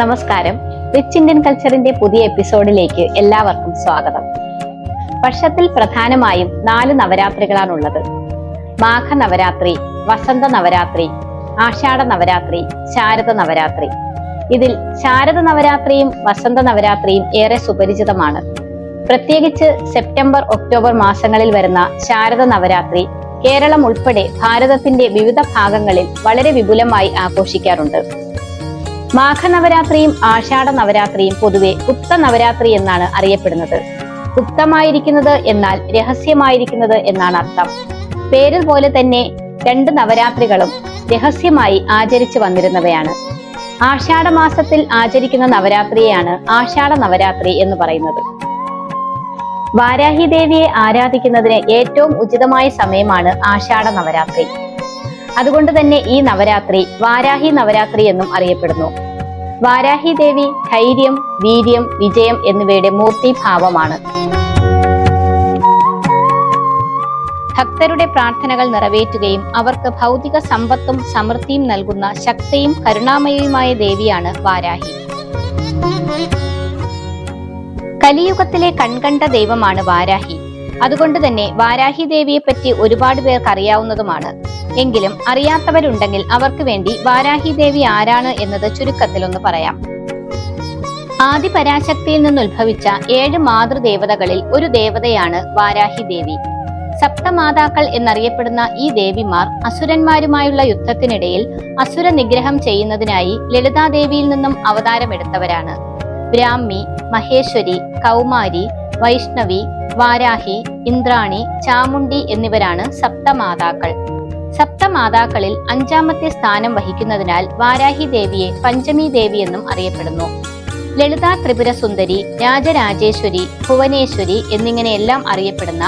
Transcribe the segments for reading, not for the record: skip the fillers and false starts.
നമസ്കാരം. Rich Indian കൾച്ചറിന്റെ പുതിയ എപ്പിസോഡിലേക്ക് എല്ലാവർക്കും സ്വാഗതം. വർഷത്തിൽ പ്രധാനമായും 4 നവരാത്രികളാണുള്ളത്. മാഘ നവരാത്രി, വസന്ത നവരാത്രി, ആഷാഢ നവരാത്രി, ശാരദ നവരാത്രി. ഇതിൽ ശാരദ നവരാത്രിയും വസന്ത നവരാത്രിയും ഏറെ സുപരിചിതമാണ്. പ്രത്യേകിച്ച് സെപ്റ്റംബർ, ഒക്ടോബർ മാസങ്ങളിൽ വരുന്ന ശാരദ നവരാത്രി കേരളം ഉൾപ്പെടെ ഭാരതത്തിന്റെ വിവിധ ഭാഗങ്ങളിൽ വളരെ വിപുലമായി ആഘോഷിക്കാറുണ്ട്. മാഘനവരാത്രിയും ആഷാഢ നവരാത്രിയും പൊതുവെ ഗുപ്ത നവരാത്രി എന്നാണ് അറിയപ്പെടുന്നത്. ഗുപ്തമായിരിക്കുന്നത് എന്നാൽ രഹസ്യമായിരിക്കുന്നത് എന്നാണ് അർത്ഥം. പേരിൽ പോലെ തന്നെ 2 നവരാത്രികളും രഹസ്യമായി ആചരിച്ചു വന്നിരുന്നവയാണ്. ആഷാഢ മാസത്തിൽ ആചരിക്കുന്ന നവരാത്രിയെയാണ് ആഷാഢ നവരാത്രി എന്ന് പറയുന്നത്. വാരാഹി ദേവിയെ ആരാധിക്കുന്നതിന് ഏറ്റവും ഉചിതമായ സമയമാണ് ആഷാഢ നവരാത്രി. അതുകൊണ്ട് തന്നെ ഈ നവരാത്രി വാരാഹി നവരാത്രി എന്നും അറിയപ്പെടുന്നു. വാരാഹി ദേവി ധൈര്യം, വീര്യം, വിജയം എന്നിവയുടെ മൂർത്തിഭാവമാണ്. ഭക്തരുടെ പ്രാർത്ഥനകൾ നിറവേറ്റുകയും അവർക്ക് ഭൗതിക സമ്പത്തും സമൃദ്ധിയും നൽകുന്ന ശക്തിയും കരുണാമയയുമായ ദേവിയാണ് വാരാഹി. കലിയുഗത്തിലെ കൺകണ്ട ദൈവമാണ് വാരാഹി. അതുകൊണ്ട് തന്നെ വാരാഹി ദേവിയെ പറ്റി ഒരുപാട് പേർക്ക് അറിയാവുന്നതുമാണ്. എങ്കിലും അറിയാത്തവരുണ്ടെങ്കിൽ അവർക്ക് വേണ്ടി വാരാഹി ദേവി ആരാണ് എന്നത് ചുരുക്കത്തിലൊന്ന് പറയാം. ആദി പരാശക്തിയിൽ നിന്നുത്ഭവിച്ച 7 മാതൃദേവതകളിൽ ഒരു ദേവതയാണ് വാരാഹി ദേവി. സപ്തമാതാക്കൾ എന്നറിയപ്പെടുന്ന ഈ ദേവിമാർ അസുരന്മാരുമായുള്ള യുദ്ധത്തിനിടയിൽ അസുര നിഗ്രഹം ചെയ്യുന്നതിനായി ലളിതാദേവിയിൽ നിന്നും അവതാരമെടുത്തവരാണ്. ബ്രാഹ്മി, മഹേശ്വരി, കൗമാരി, വൈഷ്ണവി, വാരാഹി, ഇന്ദ്രാണി, ചാമുണ്ഡി എന്നിവരാണ് സപ്തമാതാക്കൾ. സപ്തമാതാക്കളിൽ 5ാമത്തെ സ്ഥാനം വഹിക്കുന്നതിനാൽ വാരാഹി ദേവിയെ പഞ്ചമി ദേവി എന്നും അറിയപ്പെടുന്നു. ലളിത, ത്രിപുര സുന്ദരി, രാജരാജേശ്വരി, ഭുവനേശ്വരി എന്നിങ്ങനെയെല്ലാം അറിയപ്പെടുന്ന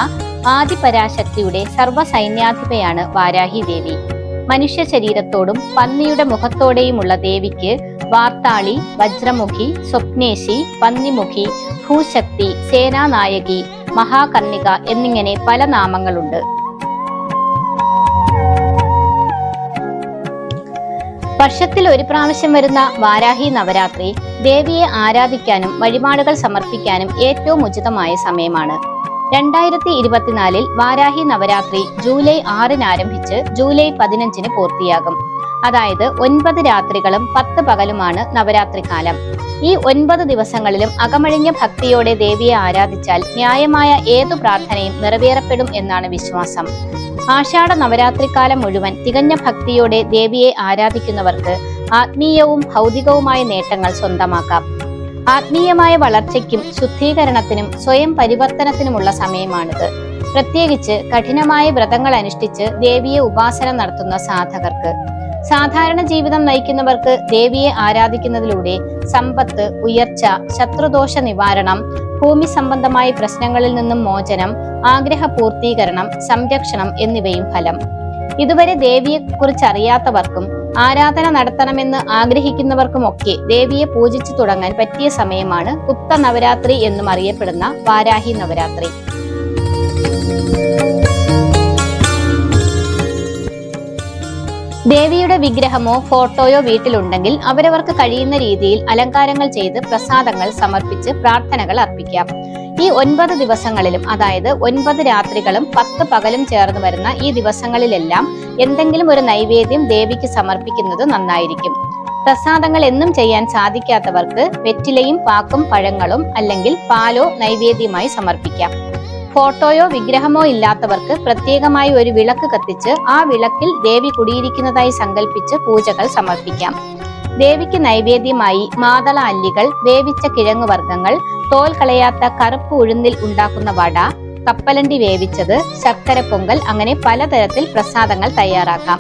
ആദിപരാശക്തിയുടെ സർവ്വസൈന്യാധിപയാണ് വാരാഹി ദേവി. മനുഷ്യ ശരീരത്തോടും പന്നിയുടെ മുഖത്തോടെയുമുള്ള ദേവിക്ക് വാർത്താളി, വജ്രമുഖി, സ്വപ്നേശി, പന്നിമുഖി, ഭൂശക്തി, സേനാനായകി, മഹാകർണിക എന്നിങ്ങനെ പല നാമങ്ങളുണ്ട്. വർഷത്തിൽ ഒരു പ്രാവശ്യം വരുന്ന വാരാഹി നവരാത്രി ദേവിയെ ആരാധിക്കാനും വഴിപാടുകൾ സമർപ്പിക്കാനും ഏറ്റവും ഉചിതമായ സമയമാണ്. 2024 വാരാഹി നവരാത്രി ജൂലൈ 6 ആരംഭിച്ച് ജൂലൈ 15 പൂർത്തിയാകും. അതായത് 9 രാത്രികളും 10 പകലുമാണ് നവരാത്രി കാലം. ഈ 9 ദിവസങ്ങളിലും അകമഴിഞ്ഞ ഭക്തിയോടെ ദേവിയെ ആരാധിച്ചാൽ ന്യായമായ ഏതു പ്രാർത്ഥനയും നിറവേറപ്പെടും എന്നാണ് വിശ്വാസം. ആഷാഢ നവരാത്രിക്കാലം മുഴുവൻ തികഞ്ഞ ഭക്തിയോടെ ദേവിയെ ആരാധിക്കുന്നവർക്ക് ആത്മീയവും ഭൗതികവുമായ നേട്ടങ്ങൾ സ്വന്തമാക്കാം. ആത്മീയമായ വളർച്ചയ്ക്കും ശുദ്ധീകരണത്തിനും സ്വയം പരിവർത്തനത്തിനുമുള്ള സമയമാണിത്. പ്രത്യേകിച്ച് കഠിനമായ വ്രതങ്ങൾ അനുഷ്ഠിച്ച് ദേവിയെ ഉപാസന നടത്തുന്ന സാധകർക്ക്. സാധാരണ ജീവിതം നയിക്കുന്നവർക്ക് ദേവിയെ ആരാധിക്കുന്നതിലൂടെ സമ്പത്ത്, ഉയർച്ച, ശത്രുദോഷ നിവാരണം, ഭൂമി സംബന്ധമായ പ്രശ്നങ്ങളിൽ നിന്നും മോചനം, ആഗ്രഹ പൂർത്തീകരണം, സംരക്ഷണം എന്നിവയും ഫലം. ഇതുവരെ ദേവിയെക്കുറിച്ച് അറിയാത്തവർക്കും ആരാധന നടത്തണമെന്ന് ആഗ്രഹിക്കുന്നവർക്കുമൊക്കെ ദേവിയെ പൂജിച്ചു തുടങ്ങാൻ പറ്റിയ സമയമാണ് ഗുപ്ത നവരാത്രി എന്നും അറിയപ്പെടുന്ന വാരാഹി നവരാത്രി. ദേവിയുടെ വിഗ്രഹമോ ഫോട്ടോയോ വീട്ടിലുണ്ടെങ്കിൽ അവരവർക്ക് കഴിയുന്ന രീതിയിൽ അലങ്കാരങ്ങൾ ചെയ്ത് പ്രസാദങ്ങൾ സമർപ്പിച്ച് പ്രാർത്ഥനകൾ അർപ്പിക്കാം. ഈ 9 ദിവസങ്ങളിലും, അതായത് 9 രാത്രികളും 10 പകലും ചേർന്ന് വരുന്ന ഈ ദിവസങ്ങളിലെല്ലാം എന്തെങ്കിലും ഒരു നൈവേദ്യം ദേവിക്ക് സമർപ്പിക്കുന്നത് നന്നായിരിക്കും. പ്രസാദങ്ങൾ എന്നും ചെയ്യാൻ സാധിക്കാത്തവർക്ക് വെറ്റിലയും പാക്കും പഴങ്ങളും അല്ലെങ്കിൽ പാലോ നൈവേദ്യമായി സമർപ്പിക്കാം. ഫോട്ടോയോ വിഗ്രഹമോ ഇല്ലാത്തവർക്ക് പ്രത്യേകമായി ഒരു വിളക്ക് കത്തിച്ച് ആ വിളക്കിൽ ദേവി കുടിയിരിക്കുന്നതായി സങ്കല്പിച്ച് പൂജകൾ സമർപ്പിക്കാം. ദേവിക്ക് നൈവേദ്യമായി മാതള അല്ലികൾ, വേവിച്ച കിഴങ്ങുവർഗ്ഗങ്ങൾ, തോൽ കളയാത്ത കറുപ്പ് ഉഴുന്നിൽ ഉണ്ടാക്കുന്ന വട, കപ്പലണ്ടി വേവിച്ചത്, ശർക്കര പൊങ്കൽ, അങ്ങനെ പലതരത്തിൽ പ്രസാദങ്ങൾ തയ്യാറാക്കാം.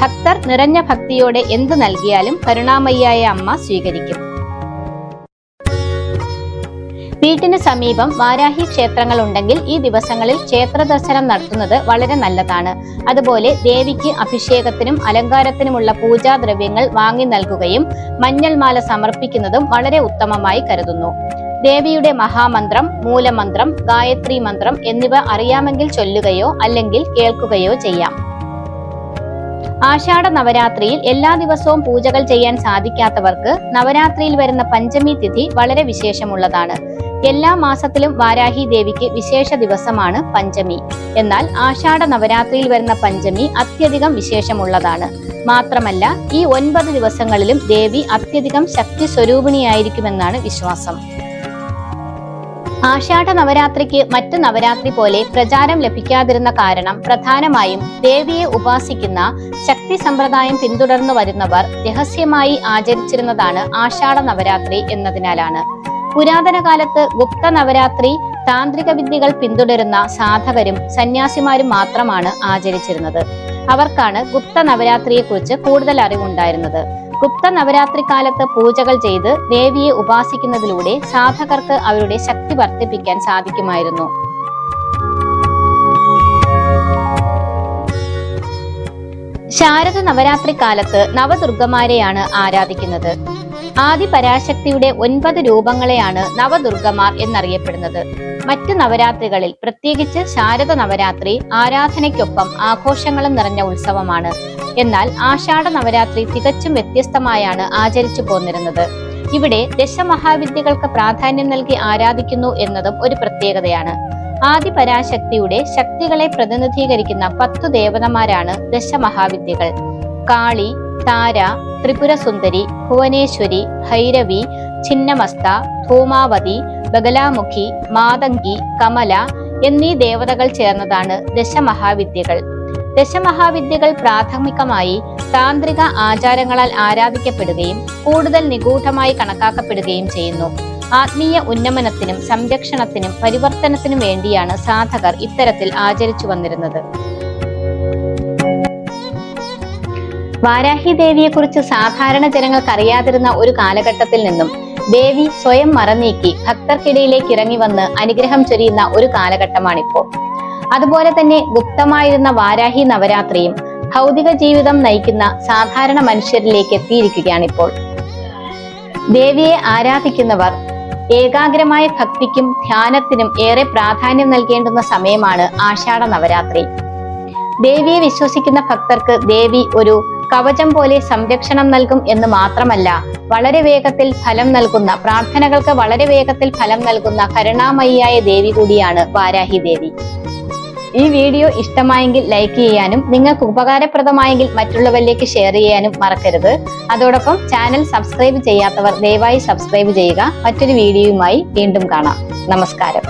ഭക്തർ നിറഞ്ഞ ഭക്തിയോടെ എന്തു നൽകിയാലും കരുണാമയിയായ അമ്മ സ്വീകരിക്കും. വീട്ടിന് സമീപം വാരാഹി ക്ഷേത്രങ്ങൾ ഉണ്ടെങ്കിൽ ഈ ദിവസങ്ങളിൽ ക്ഷേത്ര ദർശനം നടത്തുന്നത് വളരെ നല്ലതാണ്. അതുപോലെ ദേവിക്ക് അഭിഷേകത്തിനും അലങ്കാരത്തിനുമുള്ള പൂജാദ്രവ്യങ്ങൾ വാങ്ങി നൽകുകയും മഞ്ഞൾ മാല സമർപ്പിക്കുന്നതും വളരെ ഉത്തമമായി കരുതുന്നു. ദേവിയുടെ മഹാമന്ത്രം, മൂലമന്ത്രം, ഗായത്രി മന്ത്രം എന്നിവ അറിയാമെങ്കിൽ ചൊല്ലുകയോ അല്ലെങ്കിൽ കേൾക്കുകയോ ചെയ്യാം. ആഷാഢ നവരാത്രിയിൽ എല്ലാ ദിവസവും പൂജകൾ ചെയ്യാൻ സാധിക്കാത്തവർക്ക് നവരാത്രിയിൽ വരുന്ന പഞ്ചമി തിഥി വളരെ വിശേഷമുള്ളതാണ്. എല്ലാ മാസത്തിലും വാരാഹി ദേവിക്ക് വിശേഷ ദിവസമാണ് പഞ്ചമി. എന്നാൽ ആഷാഢ നവരാത്രിയിൽ വരുന്ന പഞ്ചമി അത്യധികം വിശേഷമുള്ളതാണ്. മാത്രമല്ല, ഈ 9 ദിവസങ്ങളിലും ദേവി അത്യധികം ശക്തി സ്വരൂപിണിയായിരിക്കുമെന്നാണ് വിശ്വാസം. ആഷാഢ നവരാത്രിക്ക് മറ്റ് നവരാത്രി പോലെ പ്രചാരം ലഭിക്കാതിരുന്ന കാരണം പ്രധാനമായും ദേവിയെ ഉപാസിക്കുന്ന ശക്തി സമ്പ്രദായം പിന്തുടർന്നു വരുന്നവർ രഹസ്യമായി ആചരിച്ചിരുന്നതാണ് ആഷാഢ നവരാത്രി എന്നതിനാലാണ്. പുരാതന കാലത്ത് ഗുപ്ത നവരാത്രി താന്ത്രിക വിദ്യകൾ പിന്തുടരുന്ന സാധകരും സന്യാസിമാരും മാത്രമാണ് ആചരിച്ചിരുന്നത്. അവർക്കാണ് ഗുപ്ത നവരാത്രിയെക്കുറിച്ച് കൂടുതൽ അറിവുണ്ടായിരുന്നത്. ഗുപ്ത നവരാത്രി കാലത്ത് പൂജകൾ ചെയ്ത് ദേവിയെ ഉപാസിക്കുന്നതിലൂടെ സാധകർക്ക് അവരുടെ ശക്തി വർദ്ധിപ്പിക്കാൻ സാധിക്കുമായിരുന്നു. ശാരദ നവരാത്രി കാലത്ത് നവദുർഗമാരെയാണ് ആരാധിക്കുന്നത്. ആദി പരാശക്തിയുടെ 9 രൂപങ്ങളെയാണ് നവദുർഗമാർ എന്നറിയപ്പെടുന്നത്. മറ്റ് നവരാത്രികളിൽ, പ്രത്യേകിച്ച് ശാരദ നവരാത്രി, ആരാധനയ്ക്കൊപ്പം ആഘോഷങ്ങളും നിറഞ്ഞ ഉത്സവമാണ്. എന്നാൽ ആഷാഢ നവരാത്രി തികച്ചും വ്യത്യസ്തമായാണ് ആചരിച്ചു പോന്നിരുന്നത്. ഇവിടെ ദശമഹാവിദ്യകൾക്ക് പ്രാധാന്യം നൽകി ആരാധിക്കുന്നു എന്നതും ഒരു പ്രത്യേകതയാണ്. ആദി പരാശക്തിയുടെ ശക്തികളെ പ്രതിനിധീകരിക്കുന്ന 10 ദേവതമാരാണ് ദശമഹാവിദ്യകൾ. കാളി, താര, ത്രിപുര സുന്ദരി, ഭുവനേശ്വരി, ഭൈരവി, ഛിന്നമസ്ത, ധൂമാവതി, ബഗലാമുഖി, മാതങ്കി, കമല എന്നീ ദേവതകൾ ചേർന്നതാണ് ദശമഹാവിദ്യകൾ. ദശമഹാവിദ്യകൾ പ്രാഥമികമായി താന്ത്രിക ആചാരങ്ങളാൽ ആരാധിക്കപ്പെടുകയും കൂടുതൽ നിഗൂഢമായി കണക്കാക്കപ്പെടുകയും ചെയ്യുന്നു. ആത്മീയ ഉന്നമനത്തിനും സംരക്ഷണത്തിനും പരിവർത്തനത്തിനും വേണ്ടിയാണ് സാധകർ ഇത്തരത്തിൽ ആചരിച്ചു വന്നിരുന്നത്. വാരാഹി ദേവിയെക്കുറിച്ച് സാധാരണ ജനങ്ങൾക്ക് അറിയാതിരുന്ന ഒരു കാലഘട്ടത്തിൽ നിന്നും ദേവി സ്വയം മറനീക്കി ഭക്തർക്കിടയിലേക്ക് ഇറങ്ങി വന്ന് അനുഗ്രഹം ചൊരിയുന്ന ഒരു കാലഘട്ടമാണിപ്പോൾ. അതുപോലെ തന്നെ ഗുപ്തമായിരുന്ന വാരാഹി നവരാത്രിയും ഭൗതിക ജീവിതം നയിക്കുന്ന സാധാരണ മനുഷ്യരിലേക്ക് എത്തിയിരിക്കുകയാണിപ്പോൾ. ദേവിയെ ആരാധിക്കുന്നവർ ഏകാഗ്രമായ ഭക്തിക്കും ധ്യാനത്തിനും ഏറെ പ്രാധാന്യം നൽകേണ്ടുന്ന സമയമാണ് ആഷാഢ നവരാത്രി. ദേവിയെ വിശ്വസിക്കുന്ന ഭക്തർക്ക് ദേവി ഒരു കവചം പോലെ സംരക്ഷണം നൽകും എന്ന് മാത്രമല്ല, വളരെ വേഗത്തിൽ ഫലം നൽകുന്ന പ്രാർത്ഥനകൾക്ക് വളരെ വേഗത്തിൽ ഫലം നൽകുന്ന കരുണാമയിയായ ദേവി കൂടിയാണ് വാരാഹി ദേവി. ഈ വീഡിയോ ഇഷ്ടമായെങ്കിൽ ലൈക്ക് ചെയ്യാനും നിങ്ങൾക്ക് ഉപകാരപ്രദമായെങ്കിൽ മറ്റുള്ളവരിലേക്ക് ഷെയർ ചെയ്യാനും മറക്കരുത്. അതോടൊപ്പം ചാനൽ സബ്സ്ക്രൈബ് ചെയ്യാത്തവർ ദയവായി സബ്സ്ക്രൈബ് ചെയ്യുക. മറ്റൊരു വീഡിയോയുമായി വീണ്ടും കാണാം. നമസ്കാരം.